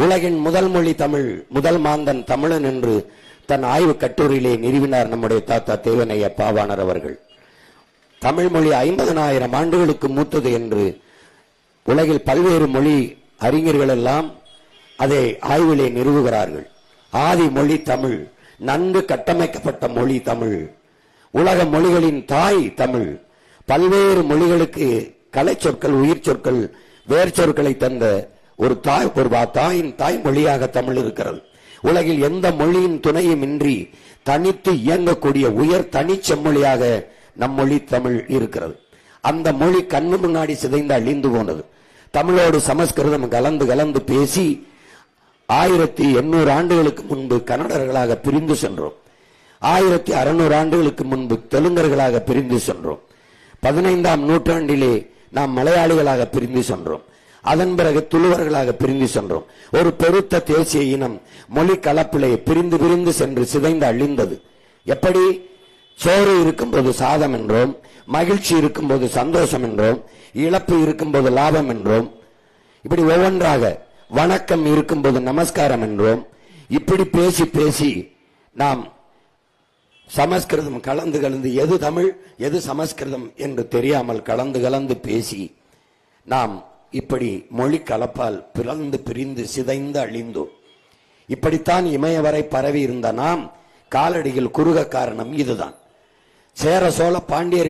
உலகின் முதல் மொழி தமிழ், முதல் மாந்தன் தமிழன் என்று தன் ஆய்வு கட்டுரையிலே நிறுவினார் நம்முடைய தாத்தா தேவனைய பாவாணர் அவர்கள். தமிழ் மொழி 50,000 ஆண்டுகளுக்கு மூத்தது என்று உலகில் பல்வேறு மொழி அறிஞர்கள் எல்லாம் அதை ஆய்விலே நிறுவுகிறார்கள். ஆதி மொழி தமிழ், நன்கு கட்டமைக்கப்பட்ட மொழி தமிழ், உலக மொழிகளின் தாய் தமிழ். பல்வேறு மொழிகளுக்கு கலை சொற்கள், உயிர் சொற்கள், வேர் சொற்களை தந்த ஒரு தாயின் தாய்மொழியாக தமிழ் இருக்கிறது. உலகில் எந்த மொழியின் துணையும் இன்றி தனித்து இயங்கக்கூடிய உயர் தனி செம்மொழியாக நம் மொழி தமிழ் இருக்கிறது. அந்த மொழி கண்ணு முன்னாடி சிதைந்து அழிந்து போனது. தமிழோடு சமஸ்கிருதம் கலந்து கலந்து பேசி 1800 ஆண்டுகளுக்கு முன்பு கன்னடர்களாக பிரிந்து சென்றோம். 1600 ஆண்டுகளுக்கு முன்பு தெலுங்கர்களாக பிரிந்து சென்றோம். 15ஆம் நூற்றாண்டிலே நாம் மலையாளிகளாக பிரிந்து சென்றோம். அதன் பிறகு துளுவர்களாக பிரிந்து சென்றோம். ஒரு பெருத்த தேசிய இனம் மொழி கலப்பிலே பிரிந்து பிரிந்து சென்று சிதைந்து அழிந்தது. எப்படி? சோறு இருக்கும்போது சாதம் என்றோம், மகிழ்ச்சி இருக்கும்போது சந்தோஷம் என்றோம், இழப்பு இருக்கும்போது லாபம் என்றோம், இப்படி ஒவ்வொன்றாக வணக்கம் இருக்கும்போது நமஸ்காரம் என்றோம். இப்படி பேசி பேசி நாம் சமஸ்கிருதம் கலந்து கலந்து எது தமிழ் எது சமஸ்கிருதம் என்று தெரியாமல் கலந்து கலந்து பேசி நாம் இப்படி மொழி கலப்பால் பிறந்து பிரிந்து சிதைந்து அழிந்தோம். இப்படித்தான் இமய வரை பரவி இருந்த நாம் காலடியில் குறுக காரணம் இதுதான். சேர சோழ பாண்டியர்